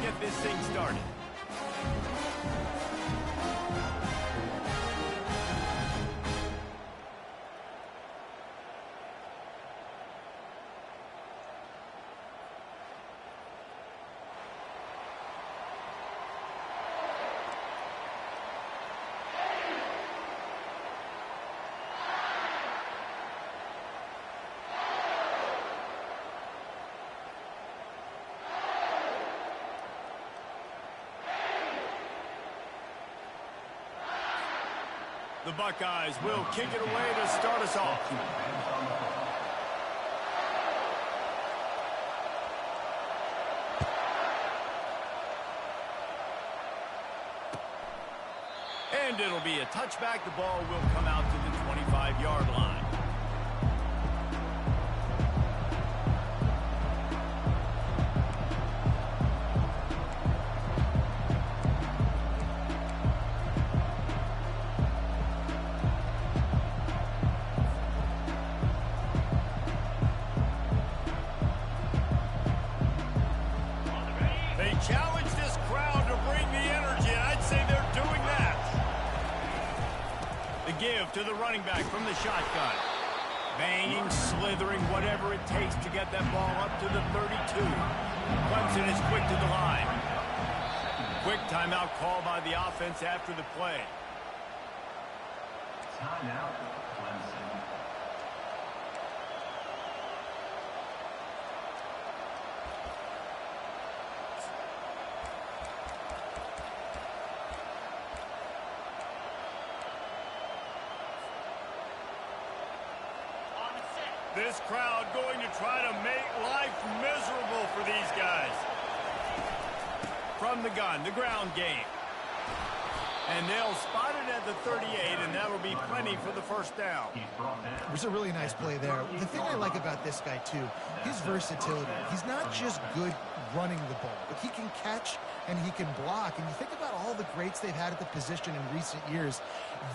get this thing started. The Buckeyes will kick it away to start us off. And it'll be a touchback. The ball will come out to the 25-yard line. Challenge this crowd to bring the energy, and I'd say they're doing that. The give to the running back from the shotgun. Banging, slithering, whatever it takes to get that ball up to the 32. Clemson is quick to the line. Quick timeout call by the offense after the play. Timeout, Clemson. This crowd going to try to make life miserable for these guys. From the gun, the ground game. And they'll spot it at the 38, and that'll be plenty for the first down. It was a really nice play there. The thing I like about this guy, too, his versatility. He's not just good running the ball, but he can catch and he can block. And you think about all the greats they've had at the position in recent years.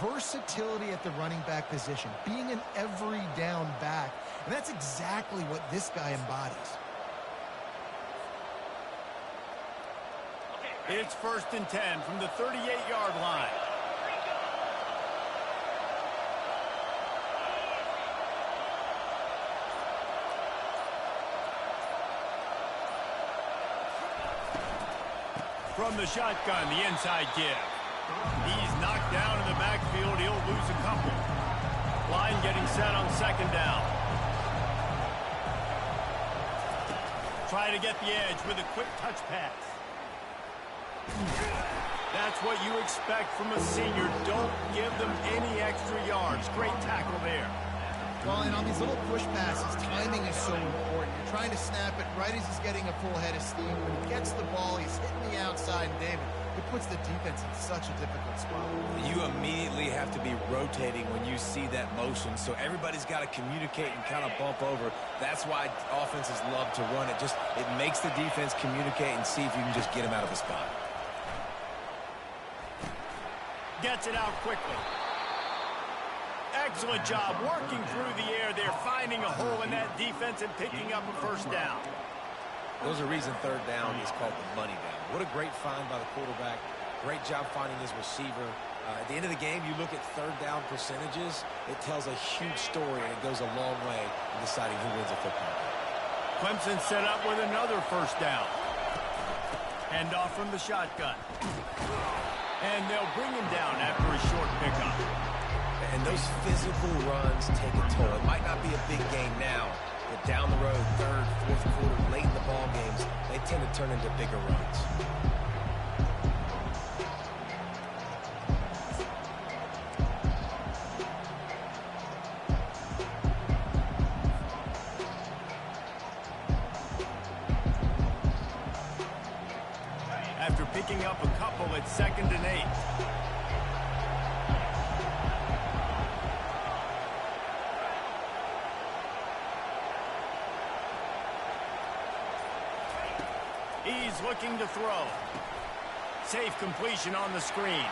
Versatility at the running back position, being an every down back. And that's exactly what this guy embodies. It's 1st and 10 from the 38-yard line. From the shotgun, the inside give. He's knocked down in the backfield. He'll lose a couple. Line getting set on 2nd down. Try to get the edge with a quick touch pass. That's what you expect from a senior. Don't give them any extra yards. Great tackle there. Well, and on these little push passes, timing is so important. You're trying to snap it right as he's getting a full head of steam. When he gets the ball, he's hitting the outside, and David, it puts the defense in such a difficult spot. You immediately have to be rotating when you see that motion, so everybody's got to communicate and kind of bump over. That's why offenses love to run it. It makes the defense communicate and see if you can just get him out of a spot. Gets it out quickly. Excellent job working through the air there, finding a hole in that defense and picking up a first down. There's a reason 3rd down is called the money down. What a great find by the quarterback. Great job finding his receiver. At the end of the game, you look at 3rd down percentages. It tells a huge story, and it goes a long way in deciding who wins a football game. Clemson set up with another first down. Hand off from the shotgun. And they'll bring him down after a short pickup. And those physical runs take a toll. It might not be a big game now, but down the road, 3rd, 4th quarter, late in the ball games, they tend to turn into bigger runs. After picking up a couple, it's 2nd and 8. He's looking to throw. Safe completion on the screen.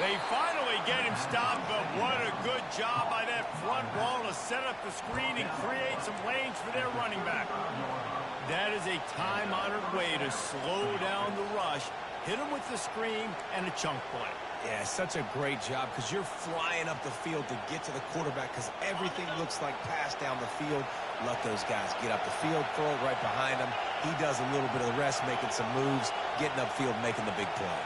They finally get him stopped, but what a good job by that front wall to set up the screen and create some lanes for their running back. That is a time-honored way to slow down the rush, hit him with the screen, and a chunk play. Yeah, such a great job because you're flying up the field to get to the quarterback because everything looks like pass down the field. Let those guys get up the field, throw it right behind him. He does a little bit of the rest, making some moves, getting upfield, making the big play.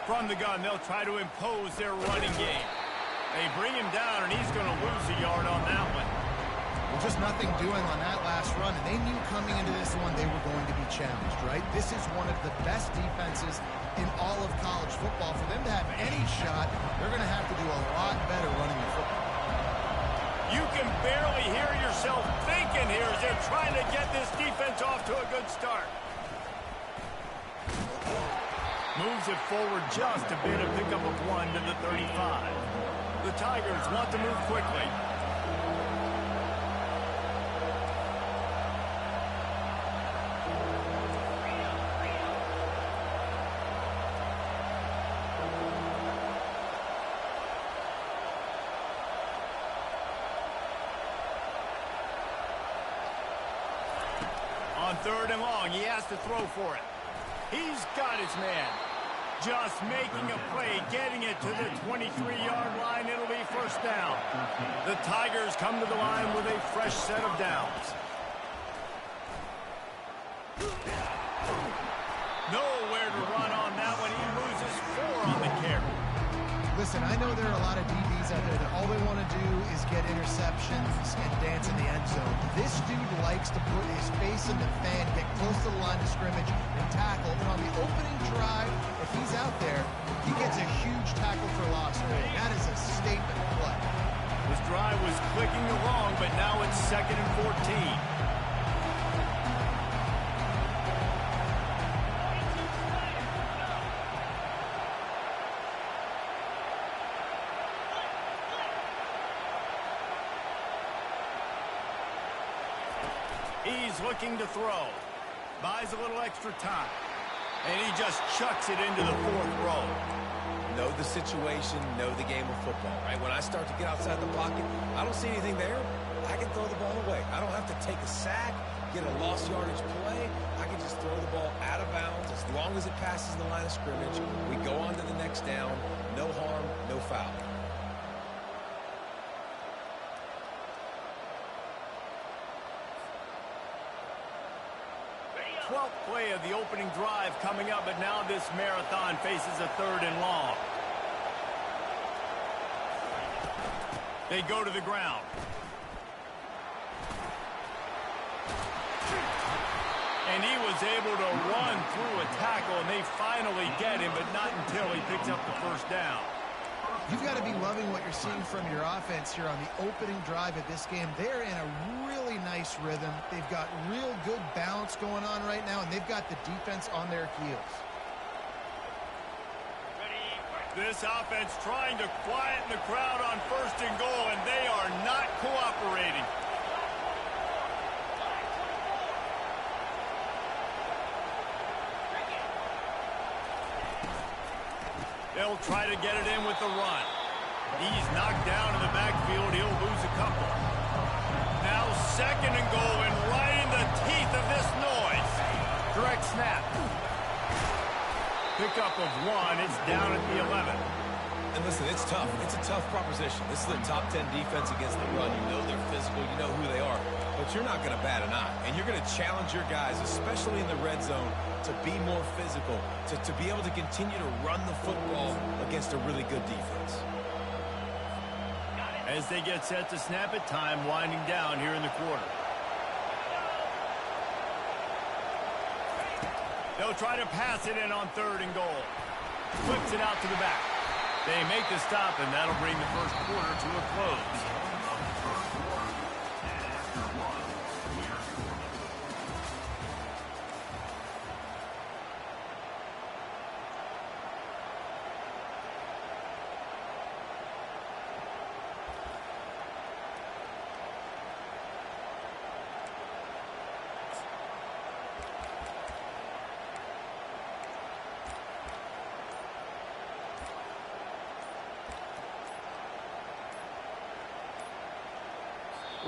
From the gun, they'll try to impose their running game. They bring him down, and he's going to lose a yard on that one. Well, just nothing doing on that last run, and they knew coming into this one they were going to be challenged, right? This is one of the best defenses in all of college football. For them to have any shot, they're going to have to do a lot better running the football. You can barely hear yourself thinking here as they're trying to get this defense off to a good start. Moves it forward just a bit, a pickup of 1 to the 35. The Tigers want to move quickly. On 3rd and long, he has to throw for it. He's got his man. Just making a play, getting it to the 23-yard line. It'll be first down. The Tigers come to the line with a fresh set of downs. Nowhere to run on that one. He loses 4 on the carry. Listen, I know there are a lot of DBs out there that all they want to do is get interceptions and dance in the end zone. This dude likes to put his face in the fan, get close to the line of scrimmage, and tackle. And on the opening drive, if he's out there, he gets a huge tackle for loss. That is a statement play. This drive was clicking along, but now it's 2nd and 14. He's looking to throw. Buys a little extra time. And he just chucks it into the 4th row. Know the situation, know the game of football, right? When I start to get outside the pocket, I don't see anything there. I can throw the ball away. I don't have to take a sack, get a lost yardage play. I can just throw the ball out of bounds as long as it passes the line of scrimmage. We go on to the next down. No harm, no foul. 12th play of the opening drive coming up, but now this marathon faces a 3rd and long. They go to the ground. And he was able to run through a tackle, and they finally get him, but not until he picks up the first down. You've got to be loving what you're seeing from your offense here on the opening drive of this game. They're in a really nice rhythm. They've got real good balance going on right now, and they've got the defense on their heels. This offense trying to quieten the crowd on 1st and goal, and they are not cooperating. They'll try to get it in with the run. He's knocked down in the backfield. He'll lose a couple. Now 2nd and goal, and right in the teeth of this noise. Direct snap. Pickup of 1. It's down at the 11. And listen, it's tough. It's a tough proposition. This is a top 10 defense against the run. You know they're physical. You know who they are. But you're not going to bat an eye. And you're going to challenge your guys, especially in the red zone, to be more physical, to be able to continue to run the football against a really good defense. As they get set to snap it, time winding down here in the quarter. They'll try to pass it in on 3rd and goal. Flips it out to the back. They make the stop, and that'll bring the first quarter to a close.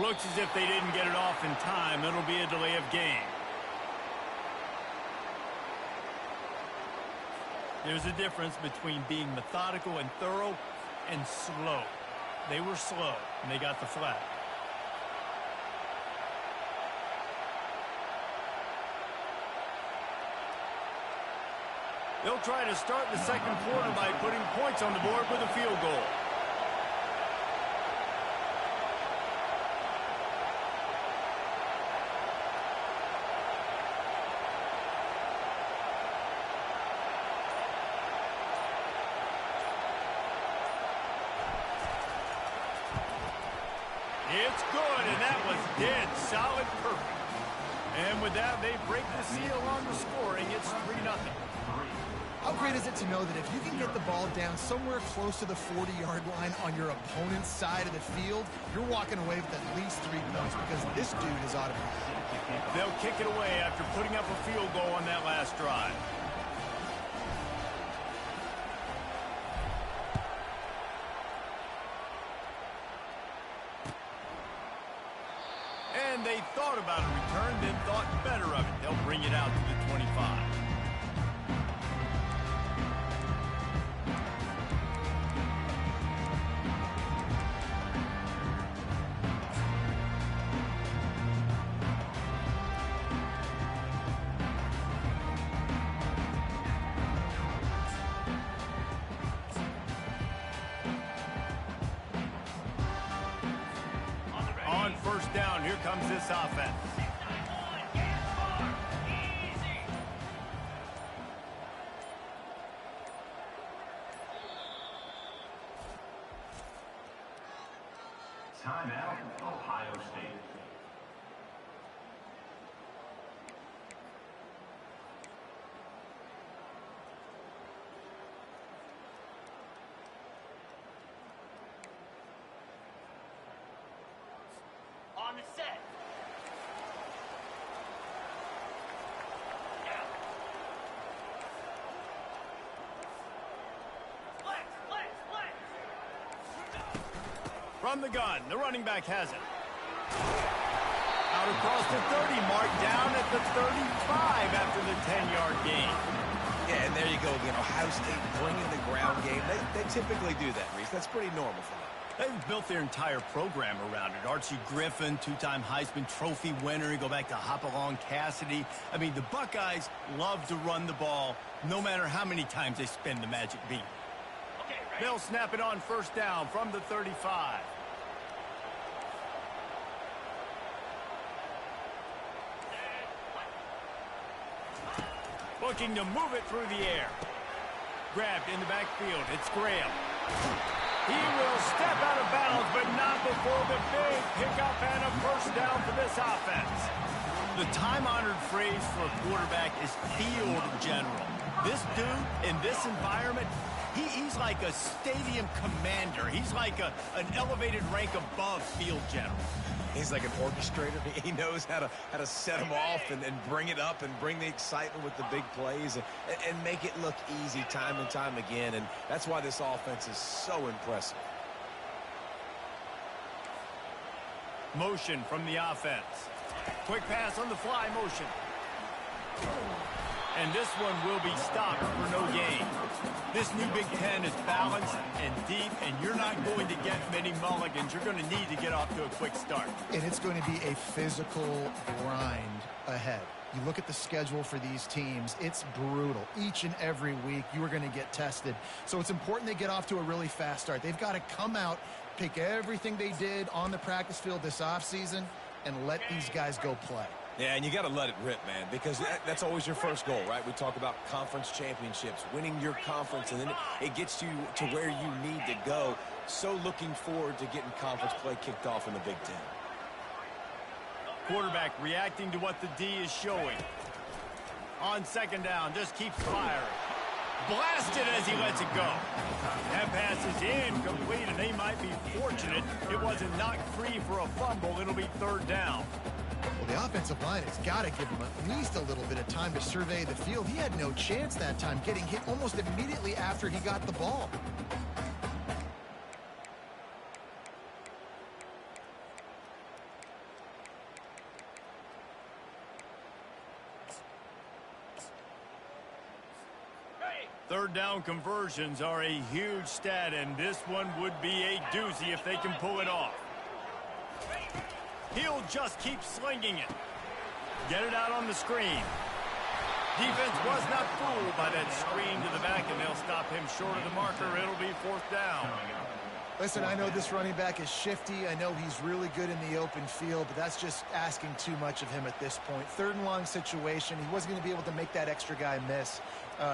Looks as if they didn't get it off in time. It'll be a delay of game. There's a difference between being methodical and thorough and slow. They were slow, and they got the flag. They'll try to start the second quarter by putting points on the board with a field goal. It's good, and that was dead solid perfect. And with that, they break the seal on the scoring. It's 3-0. How great is it to know that if you can get the ball down somewhere close to the 40-yard line on your opponent's side of the field, you're walking away with at least 3 points because this dude is automatic. They'll kick it away after putting up a field goal on that last drive. And they thought about a return, then thought better of it. They'll bring it out to the 25. On first down, here comes this offense. Timeout, Ohio State. On the set. From the gun, the running back has it. Out across the 30 mark, down at the 35 after the 10-yard gain. Yeah, and there you go again. Ohio State bringing the ground game. They typically do that, Reese. That's pretty normal for them. They've built their entire program around it. Archie Griffin, 2-time Heisman Trophy winner. You go back to Hopalong Cassidy. I mean, the Buckeyes love to run the ball, no matter how many times they spin the magic beat. They'll snap it on first down from the 35. Looking to move it through the air. Grabbed in the backfield. It's Graham. He will step out of bounds, but not before the big pickup and a first down for this offense. The time-honored phrase for a quarterback is field general. This dude, in this environment, he's like a stadium commander. He's like an elevated rank above field general. He's like an orchestrator. He knows how to set them off and bring it up and bring the excitement with the big plays and make it look easy time and time again. And that's why this offense is so impressive. Motion from the offense. Quick pass on the fly motion. And this one will be stopped for no gain. This new Big Ten is balanced and deep, and you're not going to get many mulligans. You're going to need to get off to a quick start. And it's going to be a physical grind ahead. You look at the schedule for these teams, it's brutal. Each and every week, you are going to get tested. So it's important they get off to a really fast start. They've got to come out, pick everything they did on the practice field this offseason, and let these guys go play. Yeah, and you got to let it rip, man, because that's always your first goal, right? We talk about conference championships, winning your conference, and then it gets you to where you need to go. So looking forward to getting conference play kicked off in the Big Ten. Quarterback reacting to what the D is showing. On second down, just keeps firing. Blasted as he lets it go. That pass is incomplete, and they might be fortunate it wasn't knocked free for a fumble. It'll be third down. Well, the offensive line has got to give him at least a little bit of time to survey the field. He had no chance that time, getting hit almost immediately after he got the ball. Third down conversions are a huge stat, and this one would be a doozy if they can pull it off. He'll just keep slinging it. Get it out on the screen. Defense was not fooled by that screen to the back, and they'll stop him short of the marker. It'll be fourth down. Listen, I know this running back is shifty. I know he's really good in the open field, but that's just asking too much of him at this point. Third and long situation. He wasn't going to be able to make that extra guy miss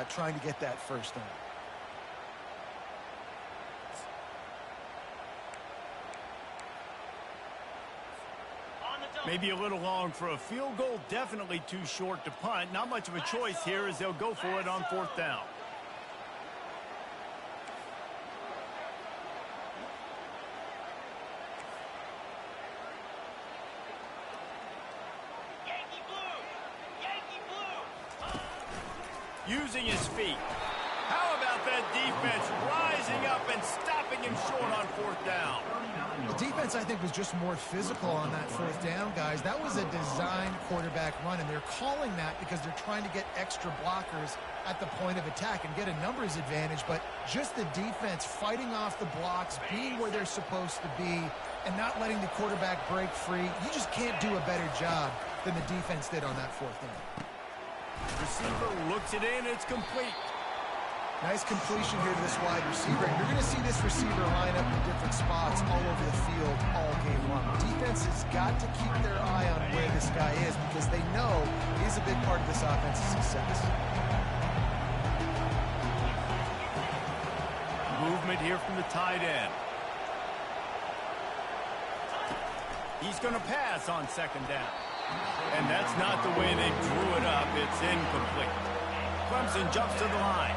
trying to get that first down. Maybe a little long for a field goal. Definitely too short to punt. Not much of a choice here as they'll go for it on fourth down. Using his feet. How about that defense rising up and stopping him short on fourth down? The defense, I think, was just more physical on that fourth down, guys. That was a designed quarterback run, and they're calling that because they're trying to get extra blockers at the point of attack and get a numbers advantage, but just the defense fighting off the blocks, being where they're supposed to be, and not letting the quarterback break free. You just can't do a better job than the defense did on that fourth down. Receiver looks it in. It's complete. Nice completion here to this wide receiver. And you're going to see this receiver line up in different spots all over the field all game long. Defense has got to keep their eye on where this guy is because they know he's a big part of this offense's success. Movement here from the tight end. He's going to pass on second down. And that's not the way they drew it up. It's incomplete. Clemson jumps to the line.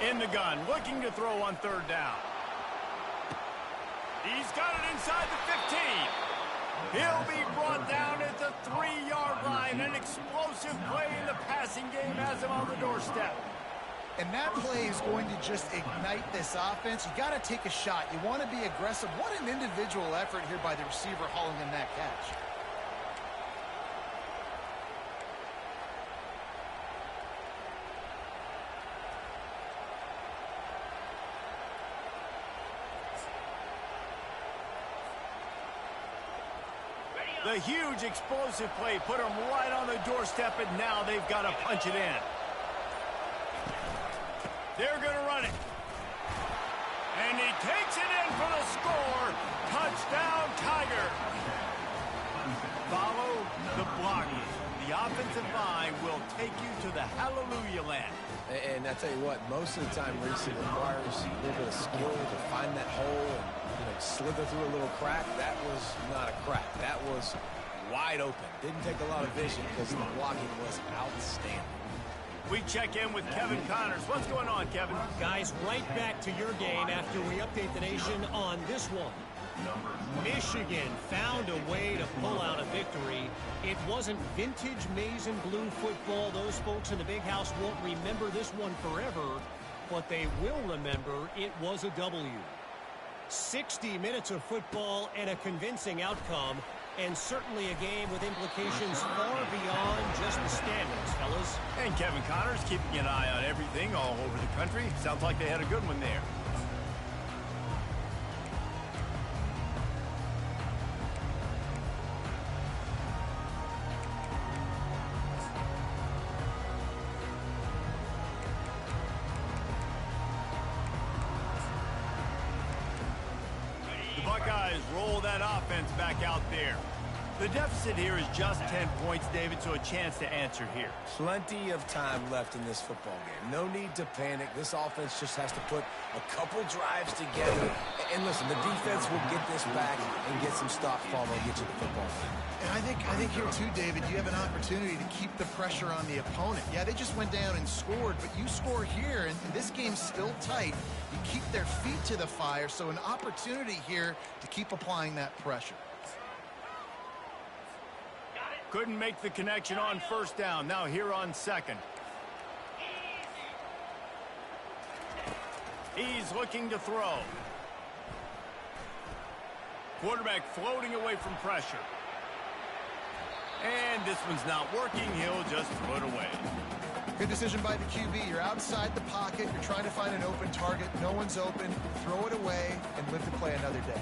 In the gun, looking to throw on third down. He's got it inside the 15. He'll be brought down at the 3-yard line. An explosive play in the passing game has him on the doorstep. And that play is going to just ignite this offense. You got to take a shot. You want to be aggressive. What an individual effort here by the receiver hauling in that catch. The huge explosive play put them right on the doorstep, and now they've got to punch it in. They're going to run it. And he takes it in for the score. Touchdown, Tiger. Follow the blockers. The offensive line will take you to the hallelujah land. And I tell you what, most of the time, Reese, it requires a little bit of skill to find that hole and slither through a little crack. That was not a crack. That was wide open. Didn't take a lot of vision because the blocking was outstanding. We check in with Kevin Connors. What's going on, Kevin? Guys, right back to your game after we update the nation on this one. Michigan found a way to pull out a victory. It wasn't vintage maize and blue football. Those folks in the big house won't remember this one forever, but they will remember it was a W. 60 minutes of football and a convincing outcome, and certainly a game with implications far beyond just the standings, fellas. And Kevin Connors keeping an eye on everything all over the country. Sounds like they had a good one there. Buckeyes roll that offense back out there. The deficit here is just 10 points, David, so a chance to answer here. Plenty of time left in this football game. No need to panic. This offense just has to put a couple drives together. And listen, the defense will get this back and get some stop follow and get you the football game. And I think here too, David, you have an opportunity to keep the pressure on the opponent. Yeah, they just went down and scored, but you score here, and this game's still tight. You keep their feet to the fire, so an opportunity here to keep applying that pressure. Couldn't make the connection on first down. Now here on second. He's looking to throw. Quarterback floating away from pressure. And this one's not working. He'll just throw it away. Good decision by the QB. You're outside the pocket. You're trying to find an open target. No one's open. Throw it away and live to play another day.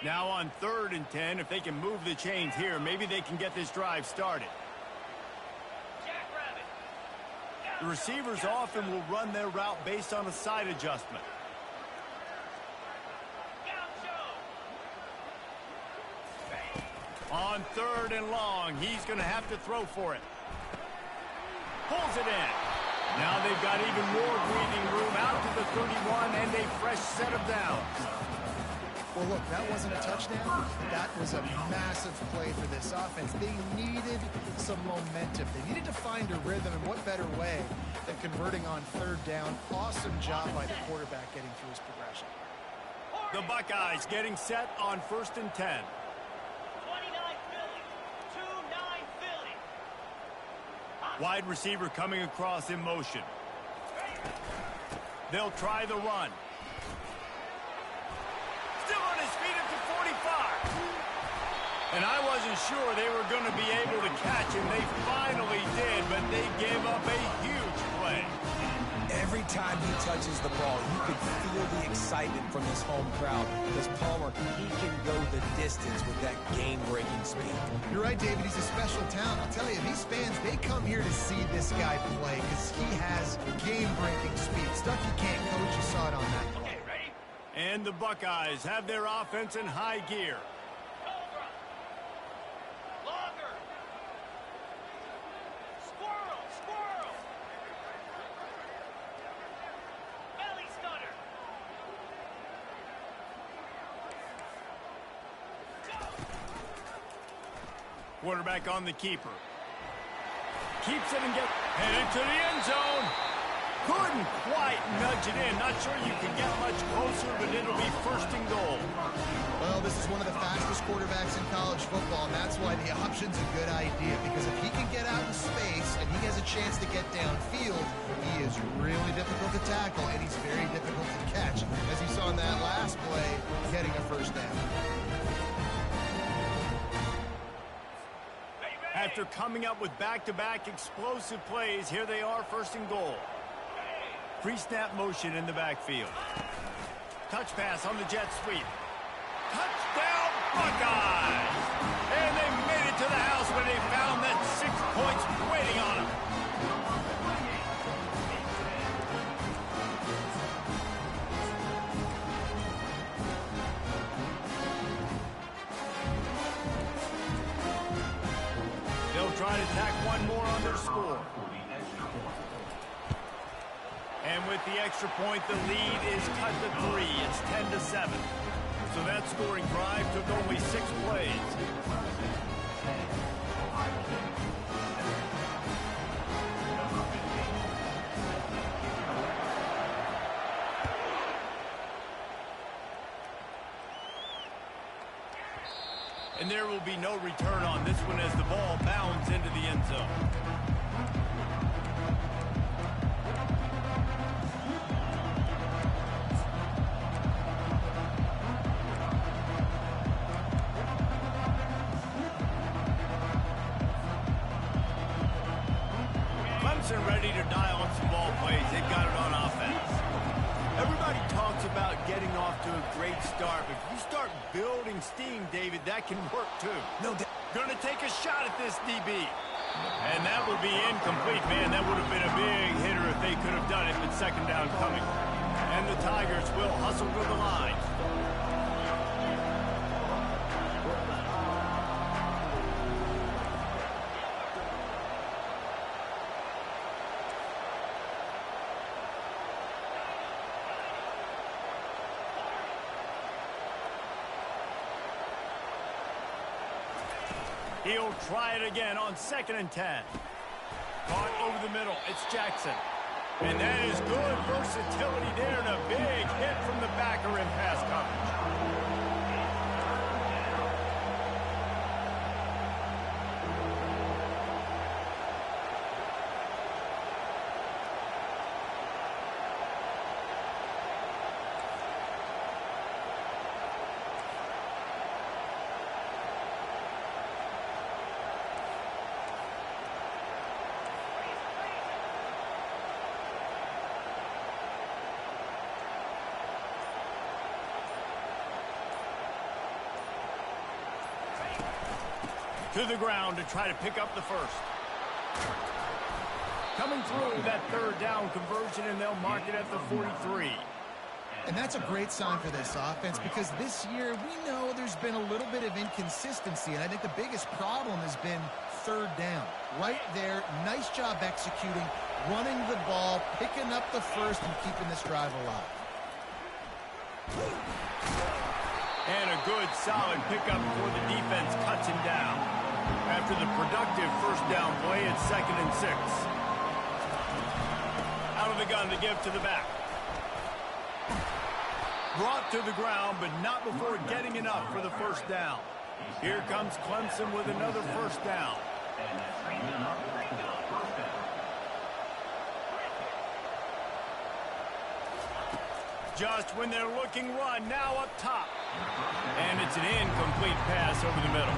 Now on 3rd and 10, if they can move the chains here, maybe they can get this drive started. The receivers often will run their route based on a side adjustment. On 3rd and long, he's going to have to throw for it. Pulls it in. Now they've got even more breathing room out to the 31 and a fresh set of downs. Well, look, that wasn't a touchdown. That was a massive play for this offense. They needed some momentum. They needed to find a rhythm, and what better way than converting on 3rd down. Awesome job by the quarterback getting through his progression. The Buckeyes getting set on 1st and 10. 29 Philly. 2-9 Philly. Wide receiver coming across in motion. They'll try the run. Still on his feet at the 45. And I wasn't sure they were going to be able to catch him. They finally did, but they gave up a huge play. Every time he touches the ball, you can feel the excitement from this home crowd because Palmer, he can go the distance with that game-breaking speed. You're right, David. He's a special talent. I'll tell you, these fans, they come here to see this guy play because he has game-breaking speed. Stuff you can't coach. You saw it on that play. Okay, ready? And the Buckeyes have their offense in high gear. Cobra. Longer. Squirrel. Squirrel. Belly stutter. Quarterback on the keeper. Keeps it and gets headed to the end zone. Couldn't quite nudge it in. Not sure you can get much closer, but it'll be 1st and goal. Well, this is one of the fastest quarterbacks in college football, and that's why the option's a good idea, because if he can get out in space and he has a chance to get downfield, he is really difficult to tackle, and he's very difficult to catch. As you saw in that last play, getting a 1st down. After coming up with back-to-back explosive plays, here they are, 1st and goal. Pre-snap motion in the backfield. Touch pass on the jet sweep. Touchdown, Buckeyes! And they made it to the house when they found that 6 points waiting on them. They'll try to tack one more on their score. And with the extra point, the lead is cut to 3. It's 10-7. So that scoring drive took only 6 plays. And there will be no return on this one as the ball bounds into the end zone. Clemson ready to dial up some ball plays. They've got it on offense. Everybody talks about getting off to a great start, but if you start building steam, David, that can work too. No doubt. Gonna take a shot at this DB. And that will be incomplete. Man, that would have been a big hitter if they could have done it, but 2nd down coming. And the Tigers will hustle to the line. He'll try it again on 2nd and 10. Caught over the middle. It's Jackson. And that is good versatility there, and a big hit from the backer in pass coverage. To the ground to try to pick up the first. Coming through that third down conversion, and they'll mark it at the 43. And that's a great sign for this offense, because this year we know there's been a little bit of inconsistency, and I think the biggest problem has been third down. Right there, nice job executing, running the ball, picking up the first, and keeping this drive alive. And a good, solid pickup before the defense cuts him down. After the productive first down play, it's 2nd and 6. Out of the gun to give to the back. Brought to the ground, but not before getting enough for the first down. Here comes Clemson with another first down. Just when they're looking run, now up top. And it's an incomplete pass over the middle.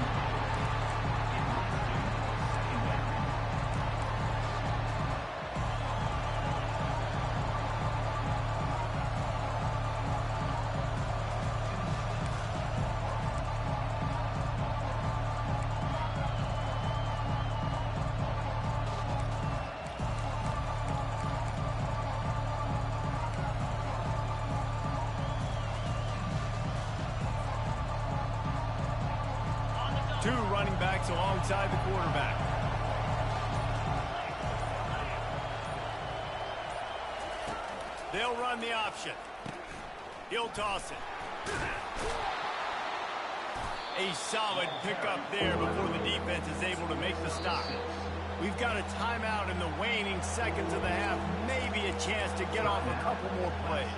Two running backs alongside the quarterback. They'll run the option. He'll toss it. A solid pickup there before the defense is able to make the stop. We've got a timeout in the waning seconds of the half. Maybe a chance to get off a couple more plays.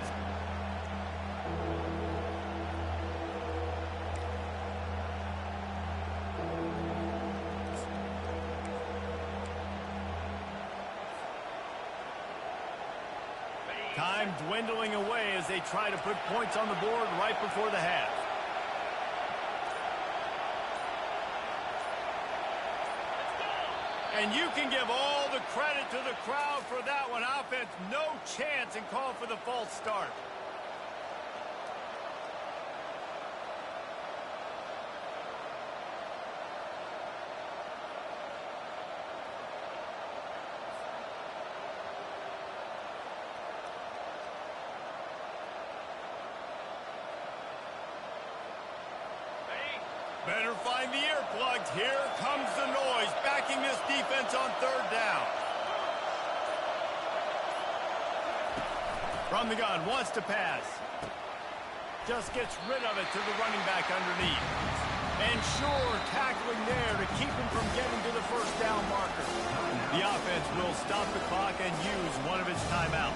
Time dwindling away as they try to put points on the board right before the half. And you can give all the credit to the crowd for that one. Offense, no chance, and call for the false start. Better find the earplugs. Here comes the noise, backing this defense on third down. From the gun, wants to pass. Just gets rid of it to the running back underneath. And sure, tackling there to keep him from getting to the first down marker. The offense will stop the clock and use one of its timeouts.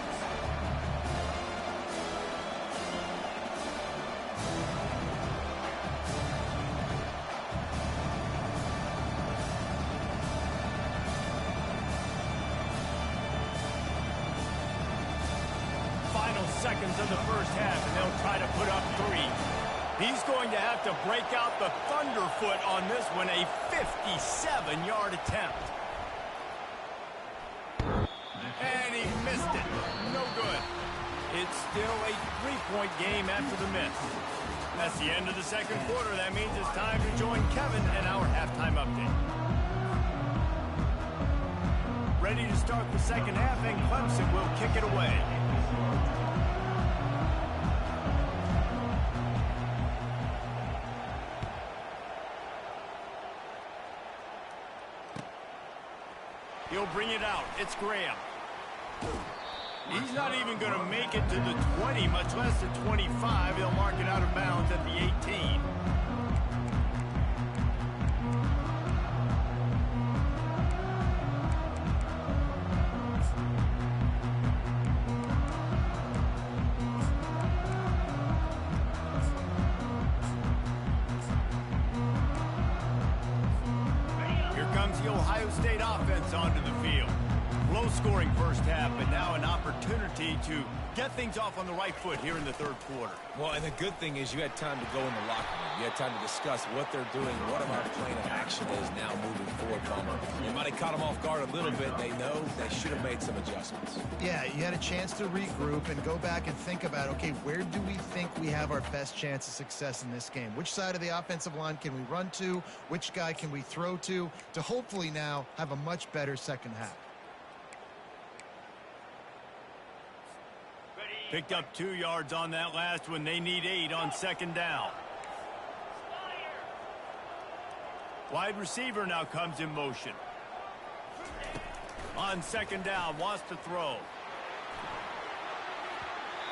Seconds of the first half, and they'll try to put up 3. He's going to have to break out the thunderfoot on this one, a 57-yard attempt. And he missed it. No good. It's still a 3-point game after the miss. That's the end of the second quarter. That means it's time to join Kevin and our halftime update. Ready to start the second half, and Clemson will kick it away. He'll bring it out. It's Graham. He's not even going to make it to the 20, much less the 25. He'll mark it out of bounds at the 18. Ohio State offense onto the field. Low-scoring first half, but now an opportunity to get things off on the right foot here in the third quarter. Well, and the good thing is you had time to go in the locker room. You had time to discuss what they're doing, what our plan of action is now moving forward, Palmer. You might have caught them off guard a little bit. They know they should have made some adjustments. Yeah, you had a chance to regroup and go back and think about, okay, where do we think we have our best chance of success in this game? Which side of the offensive line can we run to? Which guy can we throw to hopefully now have a much better second half? Picked up 2 yards on that last one. They need 8 on second down. Wide receiver now comes in motion. On second down, wants to throw.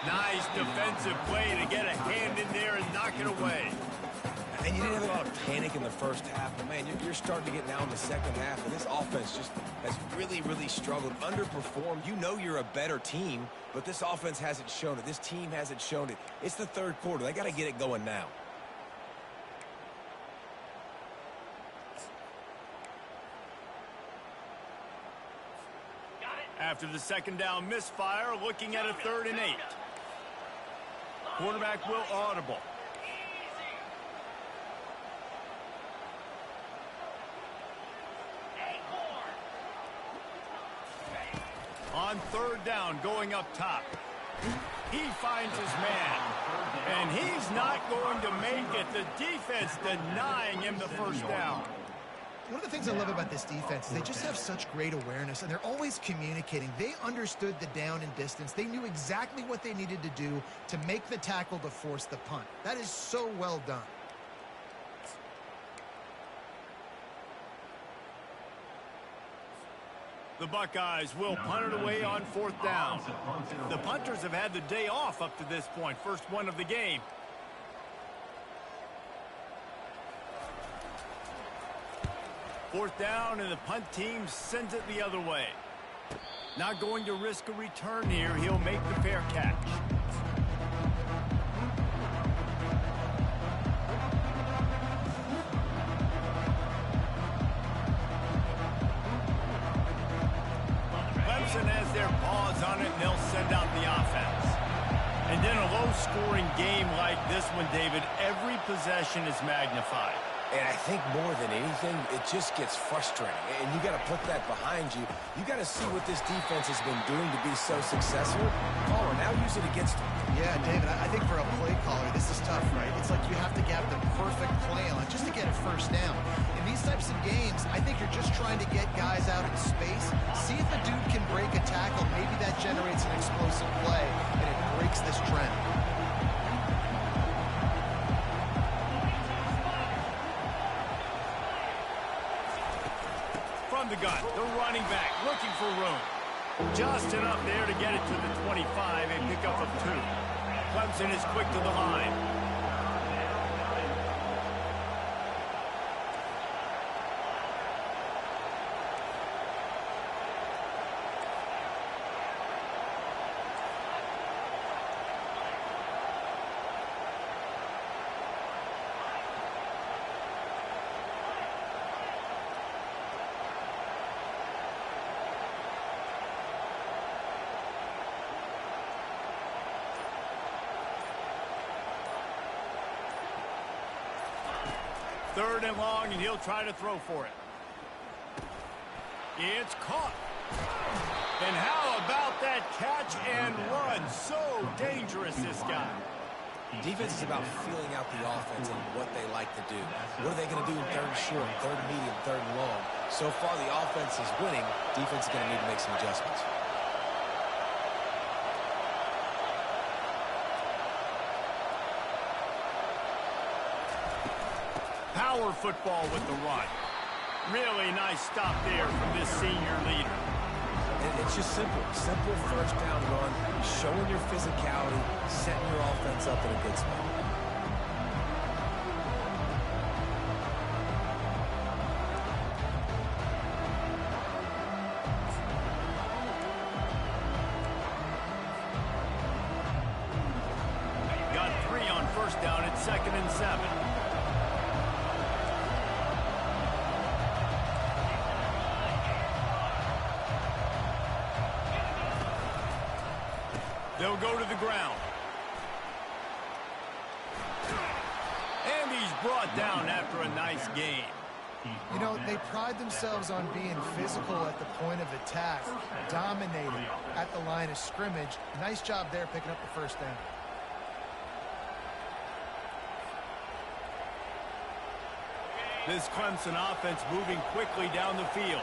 Nice defensive play to get a hand in there and knock it away. And you didn't have a lot of panic in the first half, but man, you're starting to get now in the second half, and this offense just has really, really struggled, underperformed. You know you're a better team, but this offense hasn't shown it. This team hasn't shown it. It's the third quarter. They got to get it going now. After the second down misfire, looking at a 3rd and 8. Quarterback will audible. On 3rd down, going up top. He finds his man. And he's not going to make it. The defense denying him the first down. One of the things I love about this defense is they just have such great awareness, and they're always communicating. They understood the down and distance. They knew exactly what they needed to do to make the tackle to force the punt. That is so well done. The Buckeyes will punt it away on 4th down. The punters have had the day off up to this point. First one of the game. Fourth down, and the punt team sends it the other way. Not going to risk a return here. He'll make the fair catch. Clemson has their paws on it, and they'll send out the offense. And in a low-scoring game like this one, David, every possession is magnified. And I think more than anything, it just gets frustrating. And you got to put that behind you. You got to see what this defense has been doing to be so successful. Caller, now use it against them. Yeah, David, I think for a play caller, this is tough, right? It's like you have to get the perfect play on just to get a first down. In these types of games, I think you're just trying to get guys out in space, see if a dude can break a tackle. Maybe that generates an explosive play, and it breaks this trend. From the gun, the running back looking for room. Just enough there to get it to the 25 and pick up of 2. Clemson is quick to the line. Third and long, and he'll try to throw for it. It's caught. And how about that catch and run? So dangerous, this guy. Defense is about feeling out the offense and what they like to do. What are they going to do in 3rd and short, 3rd and medium, 3rd and long? So far, the offense is winning. Defense is going to need to make some adjustments. Power football with the run. Really nice stop there from this senior leader. And it's just simple. Simple first down run, showing your physicality, setting your offense up in a good spot. Got 3 on first down at 2nd and 7. They'll go to the ground. And he's brought down after a nice game. You know, they pride themselves on being physical at the point of attack, dominating at the line of scrimmage. Nice job there picking up the first down. This Clemson offense moving quickly down the field.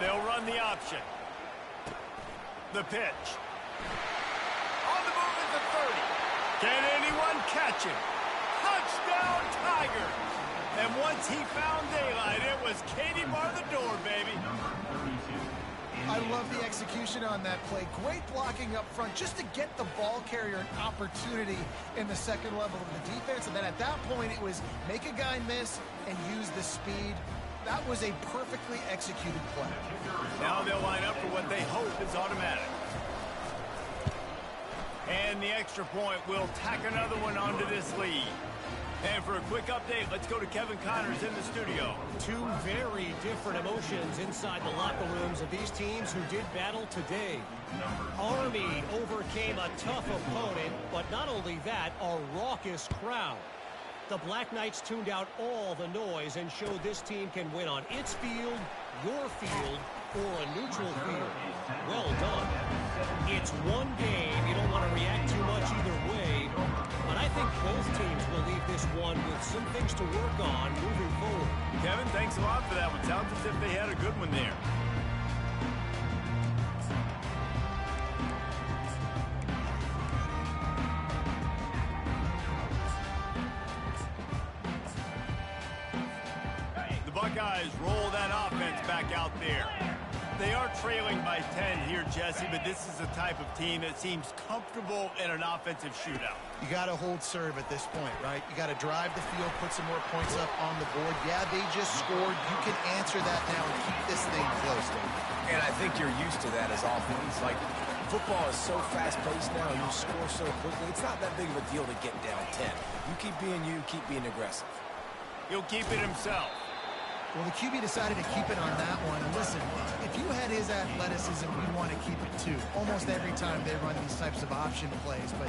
They'll run the option. The pitch. On the move at the 30. Can anyone catch him? Touchdown, Tigers! And once he found daylight, it was Katie bar the door, baby. I love the execution on that play. Great blocking up front just to get the ball carrier an opportunity in the second level of the defense. And then at that point, it was make a guy miss and use the speed. That was a perfectly executed play. Now they'll line up for what they hope is automatic. And the extra point will tack another one onto this lead. And for a quick update, let's go to Kevin Connors in the studio. Two very different emotions inside the locker rooms of these teams who did battle today. Army overcame a tough opponent, but not only that, a raucous crowd. The Black Knights tuned out all the noise and showed this team can win on its field, your field, or a neutral field. Well done. It's one game. You don't want to react too much either way. But I think both teams will leave this one with some things to work on moving forward. Kevin, thanks a lot for that one. Sounds as if they had a good one there. Buckeyes roll that offense back out there. They are trailing by 10 here, Jesse, but this is the type of team that seems comfortable in an offensive shootout. You got to hold serve at this point, right? You got to drive the field, put some more points up on the board. Yeah, they just scored. You can answer that now and keep this thing close, Dave. And I think you're used to that as offense. Like, football is so fast-paced now, you score so quickly. It's not that big of a deal to get down 10. You keep being you, keep being aggressive. He'll keep it himself. Well, the QB decided to keep it on that one. And listen, if you had his athleticism, you'd want to keep it too. Almost every time they run these types of option plays. But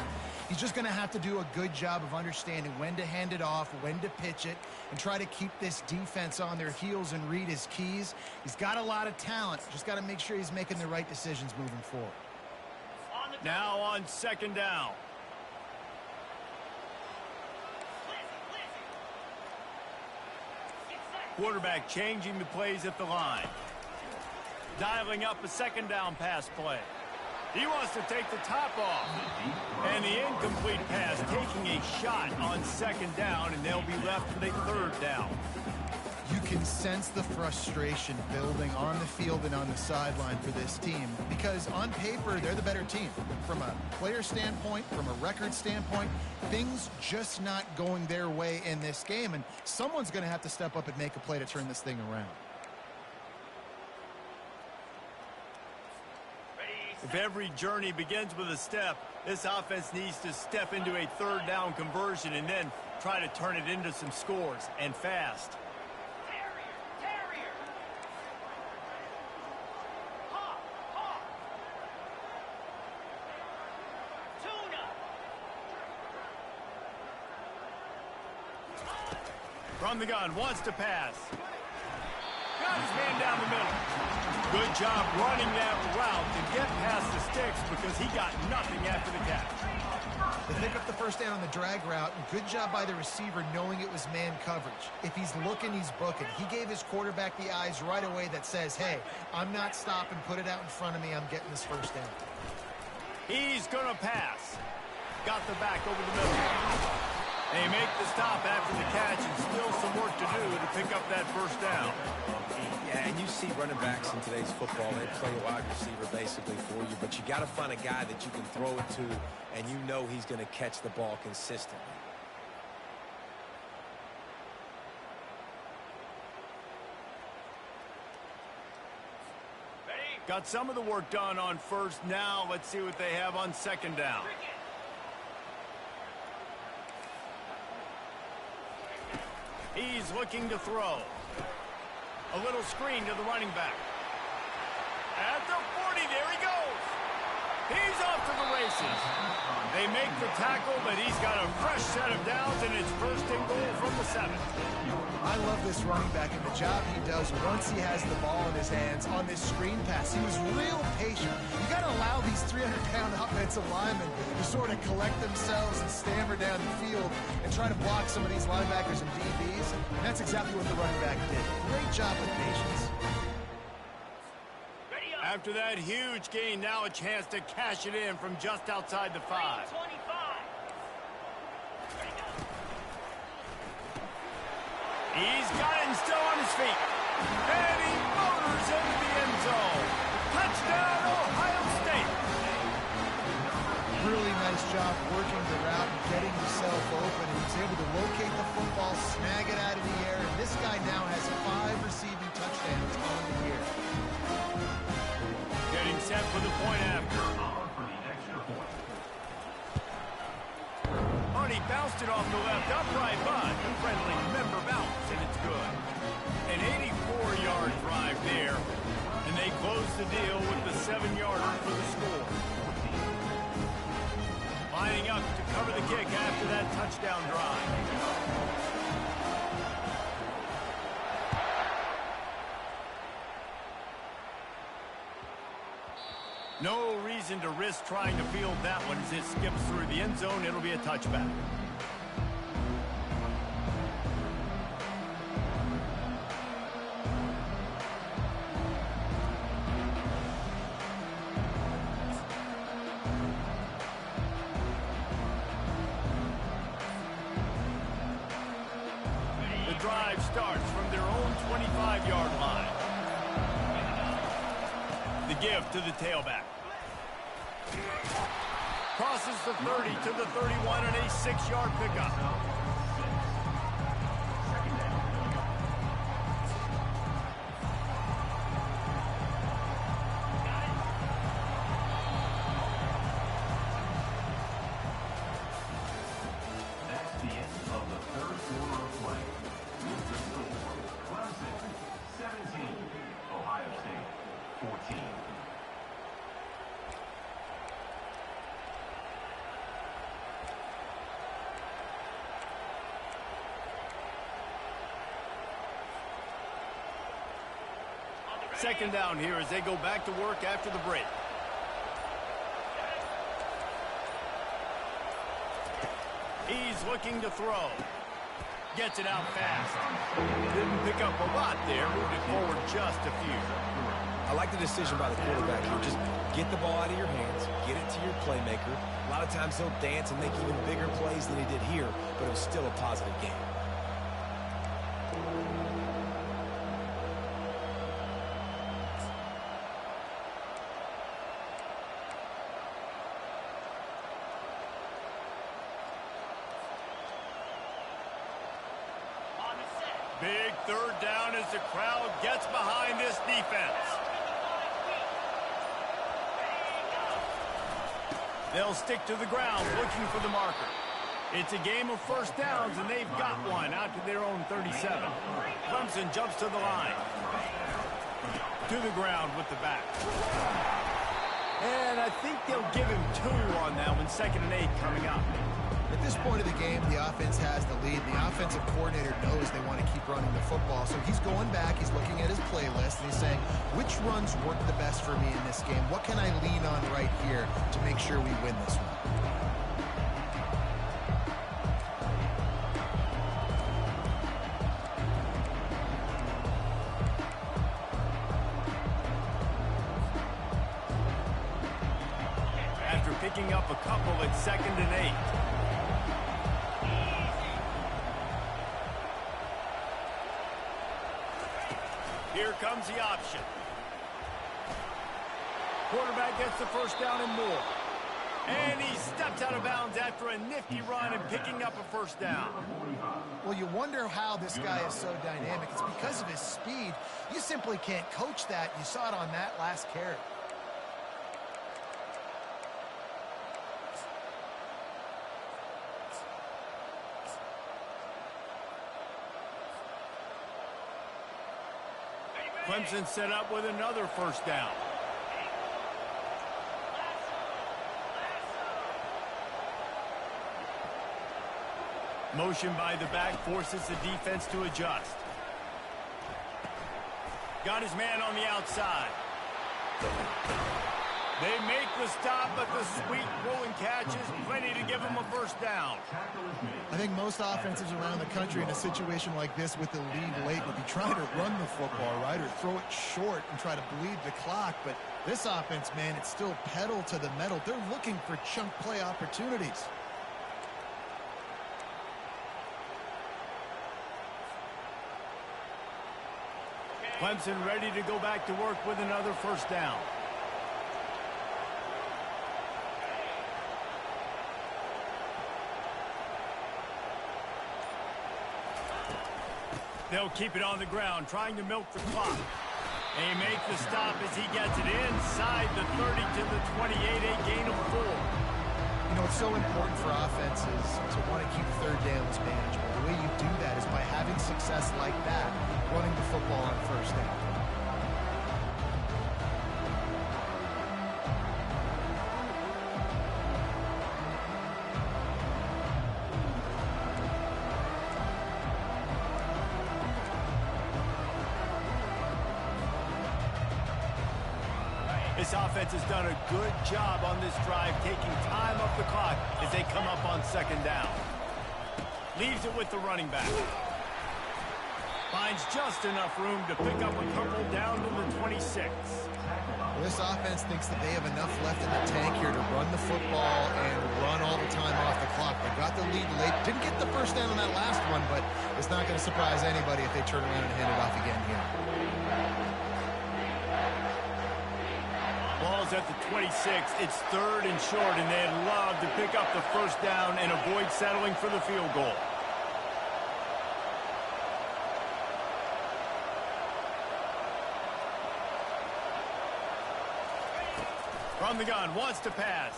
he's just going to have to do a good job of understanding when to hand it off, when to pitch it, and try to keep this defense on their heels and read his keys. He's got a lot of talent. Just got to make sure he's making the right decisions moving forward. Now on second down. Quarterback changing the plays at the line. Dialing up a second down pass play. He wants to take the top off. And the incomplete pass taking a shot on second down, and they'll be left with a third down. You can sense the frustration building on the field and on the sideline for this team because on paper, they're the better team. From a player standpoint, from a record standpoint, things just not going their way in this game, and someone's going to have to step up and make a play to turn this thing around. If every journey begins with a step, this offense needs to step into a third down conversion and then try to turn it into some scores, and fast. From the gun, wants to pass. Got his man down the middle. Good job running that route to get past the sticks because he got nothing after the catch. They pick up the first down on the drag route. Good job by the receiver knowing it was man coverage. If he's looking, he's booking. He gave his quarterback the eyes right away that says, hey, I'm not stopping. Put it out in front of me. I'm getting this first down. He's going to pass. Got the back over the middle. They make the stop after the catch and still some work to do to pick up that first down. Yeah, and you see running backs in today's football, they play a wide receiver basically for you, but you got to find a guy that you can throw it to and you know he's going to catch the ball consistently. Got some of the work done on first. Now let's see what they have on second down. He's looking to throw. A little screen to the running back. At the 40, there he goes. He's off to the races. They make the tackle, but he's got a fresh set of downs, and it's first and goal from the 7. I love this running back and the job he does once he has the ball in his hands on this screen pass. He was real patient. You got to allow these 300-pound offensive linemen to sort of collect themselves and stammer down the field and try to block some of these linebackers and DBs. And that's exactly what the running back did. Great job with patience. After that huge gain, now a chance to cash it in from just outside the 5. 25. He's got it and still on his feet. And he motors into the end zone. Touchdown, Ohio State. Really nice job working the route and getting himself open. He was able to locate the football, snag it out of the air, and this guy now has 5 receiving touchdowns on the year. Getting set for the point after. Money bounced it off the left upright, but the friendly member bounce, and it's good. An 84-yard drive there, and they close the deal with the 7-yarder for the score. Lining up to cover the kick after that touchdown drive. No reason to risk trying to field that one as it skips through the end zone. It'll be a touchback. The drive starts from their own 25-yard line. The give to the tailback. Crosses the 30 to the 31 and a 6-yard pickup. That's the end of the third quarter of play. With the score, Clemson 17, Ohio State 14. Second down here as they go back to work after the break. He's looking to throw. Gets it out fast. Didn't pick up a lot there. Moved it forward just a few. I like the decision by the quarterback here. Just get the ball out of your hands, get it to your playmaker. A lot of times he'll dance and make even bigger plays than he did here, but it was still a positive game. Big third down as the crowd gets behind this defense. They'll stick to the ground looking for the marker. It's a game of first downs, and they've got one out to their own 37. Clemson jumps to the line. To the ground with the back. And I think they'll give him 2 on that one, 2nd and 8 coming up. At this point of the game, the offense has the lead. The offensive coordinator knows they want to keep running the football. So he's going back, he's looking at his playlist, and he's saying, which runs work the best for me in this game? What can I lean on right here to make sure we win this one? After picking up a couple at 2nd and 8. Here comes the option. Quarterback gets the first down and more. And he steps out of bounds after a nifty run and picking up a first down. Well, you wonder how this guy is so dynamic. It's because of his speed. You simply can't coach that. You saw it on that last carry. Clemson set up with another first down. Motion by the back forces the defense to adjust. Got his man on the outside. They make the stop, but the sweet rolling catch is plenty to give them a first down. I think most offenses around the country in a situation like this with the lead late would be trying to run the football, right, or throw it short and try to bleed the clock. But this offense, man, it's still pedal to the metal. They're looking for chunk play opportunities. Clemson ready to go back to work with another first down. They'll keep it on the ground, trying to milk the clock. They make the stop as he gets it inside the 30 to the 28, a gain of 4. You know, it's so important for offenses to want to keep third downs manageable. The way you do that is by having success like that, running the football on first down. This offense has done a good job on this drive, taking time off the clock as they come up on second down. Leaves it with the running back. Finds just enough room to pick up a couple down to the 26. Well, this offense thinks that they have enough left in the tank here to run the football and run all the time off the clock. They got the lead late. Didn't get the first down on that last one, but it's not going to surprise anybody if they turn around and hand it off again here. Ball's at the 26. It's third and short, and they'd love to pick up the first down and avoid settling for the field goal. From the gun, wants to pass.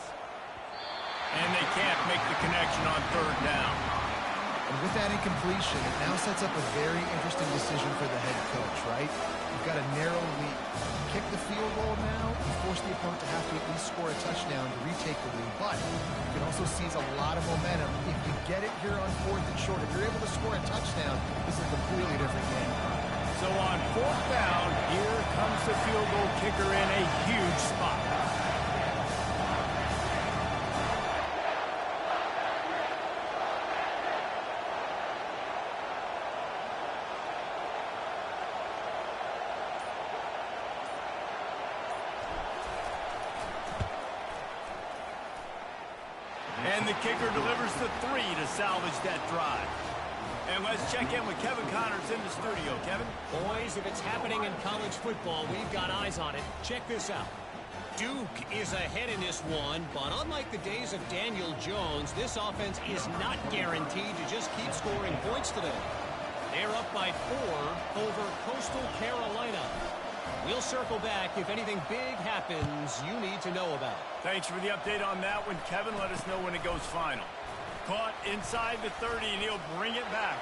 And they can't make the connection on third down. And with that incompletion, it now sets up a very interesting decision for the head coach, right? You've got a narrow lead. Kick the field goal now, you force the opponent to have to at least score a touchdown to retake the lead. But you can also seize a lot of momentum if you get it here on fourth and short. If you're able to score a touchdown, this is a completely different game. So on fourth down, here comes the field goal kicker in a huge spot. And the kicker delivers the 3 to salvage that drive. And let's check in with Kevin Connors in the studio. Kevin? Boys, if it's happening in college football, we've got eyes on it. Check this out. Duke is ahead in this one, but unlike the days of Daniel Jones, this offense is not guaranteed to just keep scoring points today. They're up by 4 over Coastal Carolina. We'll circle back if anything big happens you need to know about. Thanks for the update on that one, Kevin. Let us know when it goes final. Caught inside the 30, and he'll bring it back.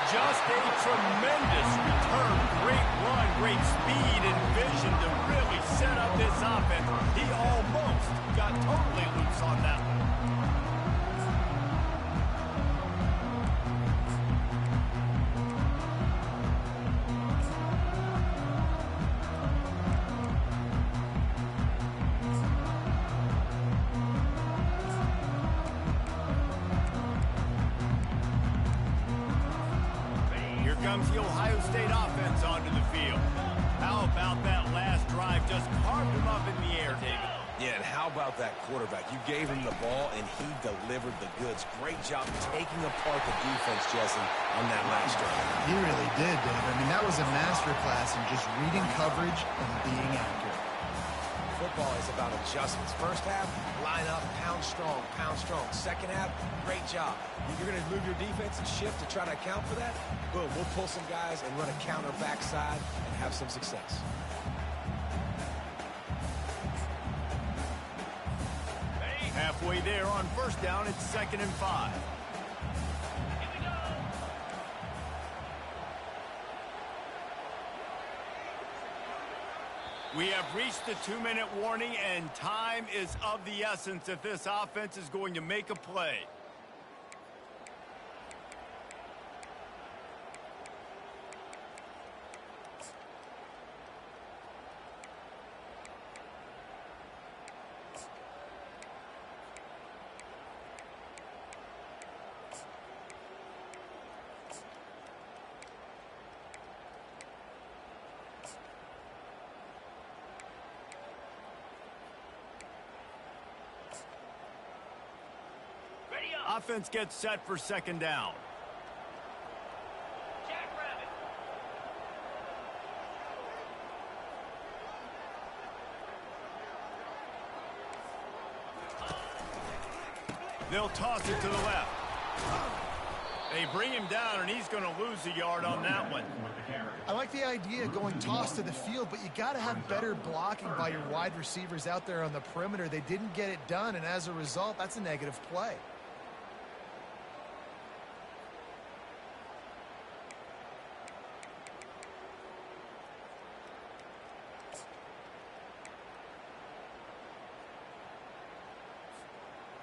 Just a tremendous return. Great run, great speed and vision to really set up this offense. He almost got totally loose on that one. Comes the Ohio State offense onto the field. How about that last drive? Just carved him up in the air, David. Yeah, and how about that quarterback? You gave him the ball, and he delivered the goods. Great job taking apart the defense, Jesse, on that last drive. He really did, Dave. I mean, that was a masterclass in just reading coverage and being accurate. Football is about adjustments. First half, line up, pound strong, pound strong. Second half, great job. You're going to move your defense and shift to try to account for that? Boom, we'll pull some guys and run a counter backside and have some success. Halfway there on first down, it's 2nd and 5. We have reached the 2-minute warning, and time is of the essence if this offense is going to make a play. Ready up. Offense gets set for second down. Jackrabbit. They'll toss it to the left. They bring him down, and he's going to lose a yard on that one. I like the idea of going toss to the field, but you got to have better blocking by your wide receivers out there on the perimeter. They didn't get it done, and as a result, that's a negative play.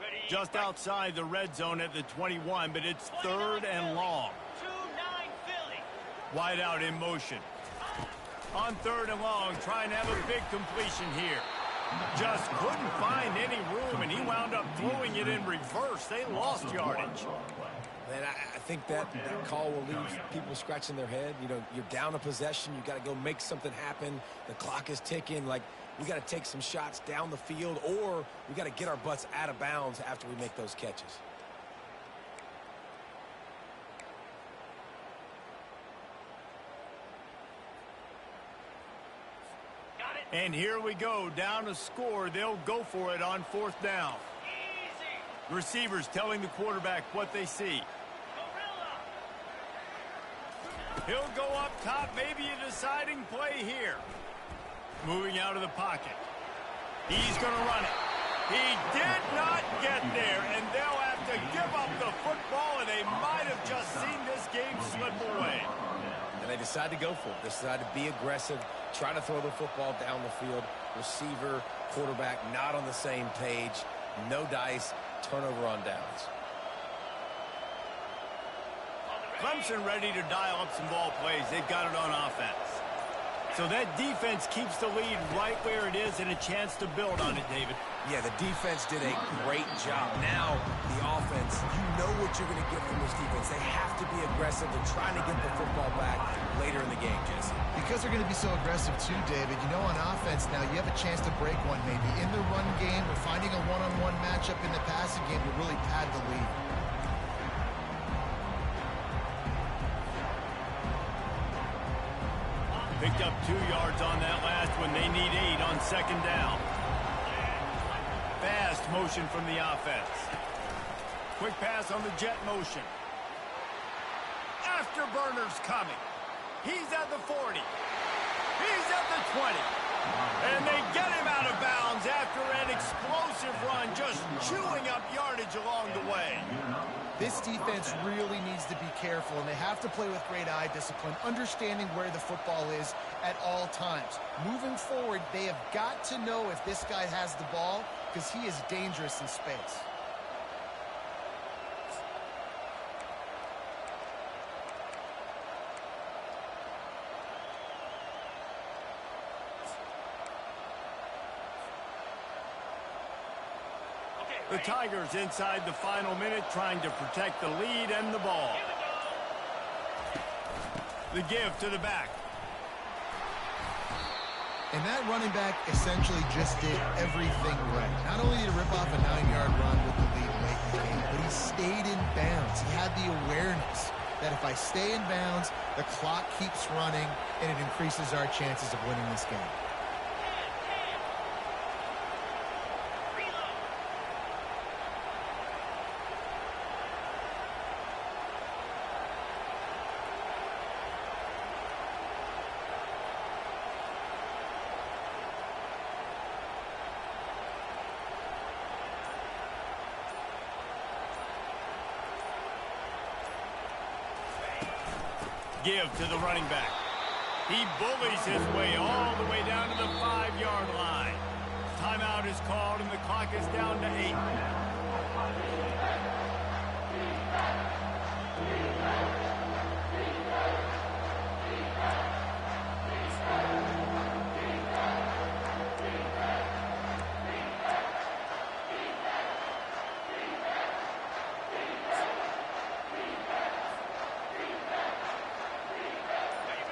Ready. Just outside the red zone at the 21, but it's 3rd and long. 2-9 Philly. Wide out in motion. On 3rd and long, trying to have a big completion here. Just couldn't find any room, and he wound up throwing it in reverse. They lost yardage. Man, I think that call will leave people scratching their head. You know, you're down a possession. You got to go make something happen. The clock is ticking. Like, we got to take some shots down the field, or we got to get our butts out of bounds after we make those catches. Got it. And here we go, down to score. They'll go for it on 4th down. Easy. Receivers telling the quarterback what they see. Gorilla. He'll go up top, maybe a deciding play here. Moving out of the pocket. He's going to run it. He did not get there, and they'll have to give up the football, and they might have just seen this game slip away. And they decide to go for it. They decide to be aggressive, try to throw the football down the field. Receiver, quarterback, not on the same page. No dice, turnover on downs. Clemson ready to dial up some ball plays. They've got it on offense. So that defense keeps the lead right where it is and a chance to build on it, David. Yeah, the defense did a great job. Now, the offense, you know what you're going to get from this defense. They have to be aggressive. They're trying to get the football back later in the game, Jesse. Because they're going to be so aggressive too, David. You know, on offense now, you have a chance to break one maybe. In the run game or finding a one-on-one matchup in the passing game to really pad the lead. Picked up 2 yards on that last one. They need 8 on 2nd down. Fast motion from the offense. Quick pass on the jet motion. Afterburner's coming. He's at the 40. He's at the 20. And they get him out of bounds after an explosive run, just chewing up yardage along the way. This defense really needs to be careful, and they have to play with great eye discipline, understanding where the football is at all times. Moving forward, they have got to know if this guy has the ball, because he is dangerous in space. The Tigers inside the final minute trying to protect the lead and the ball. The give to the back. And that running back essentially just did everything right. Not only did he rip off a 9-yard run with the lead late in the game, but he stayed in bounds. He had the awareness that if I stay in bounds, the clock keeps running, and it increases our chances of winning this game. Give to the running back. He bullies his way all the way down to the 5-yard line. Timeout is called, and the clock is down to 8.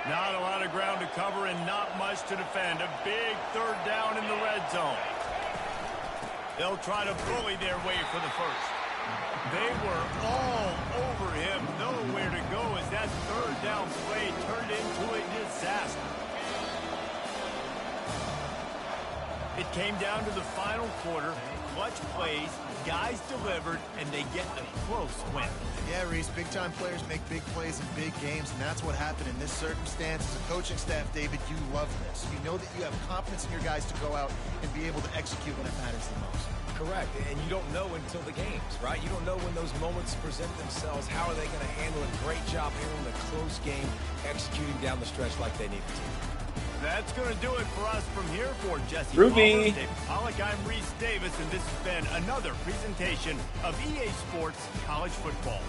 Not a lot of ground to cover and not much to defend. A big third down in the red zone. They'll try to bully their way for the first. They were all over him. Nowhere to go as that third down play turned into a disaster. It came down to the final quarter. Clutch plays, guys delivered, and they get a close win. Yeah, Reese, big-time players make big plays in big games, and that's what happened in this circumstance. As a coaching staff, David, you love this. You know that you have confidence in your guys to go out and be able to execute when it matters the most. Correct, and you don't know until the games, right? You don't know when those moments present themselves. How are they going to handle it? Great job handling a close game, executing down the stretch like they needed to. That's going to do it for us from here. For Jesse Ruby. Palmer, David Pollack, I'm Reese Davis, and this has been another presentation of EA Sports College Football.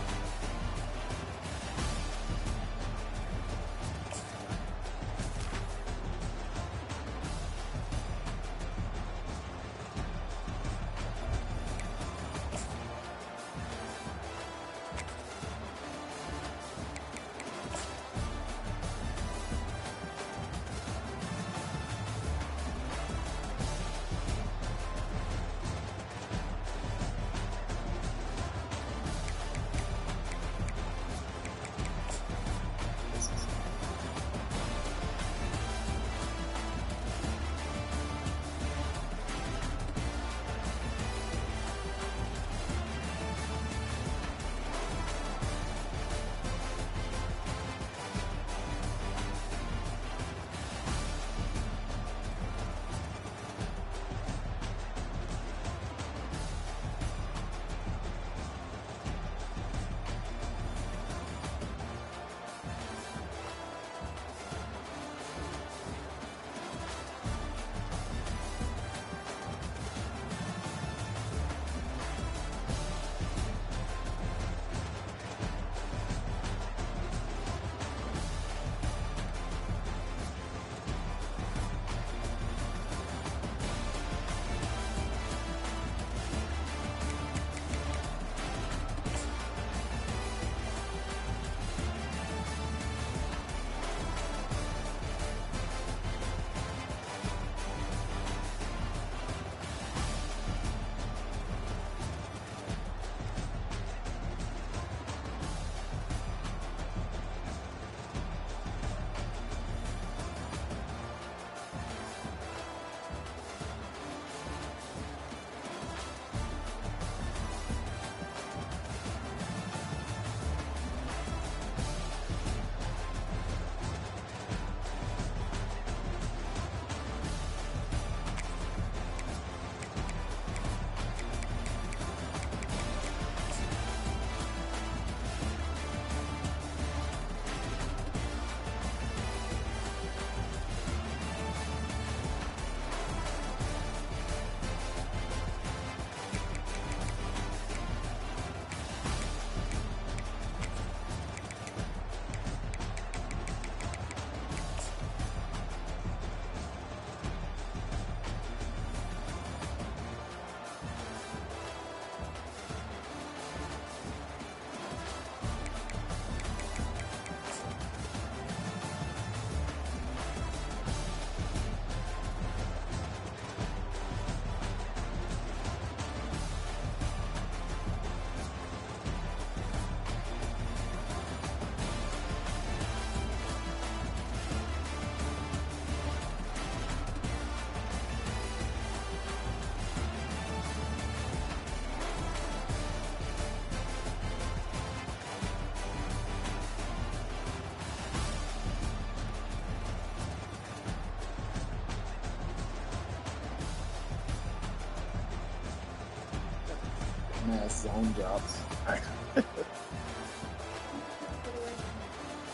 Mass zone drops.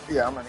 Yeah, I'm ready.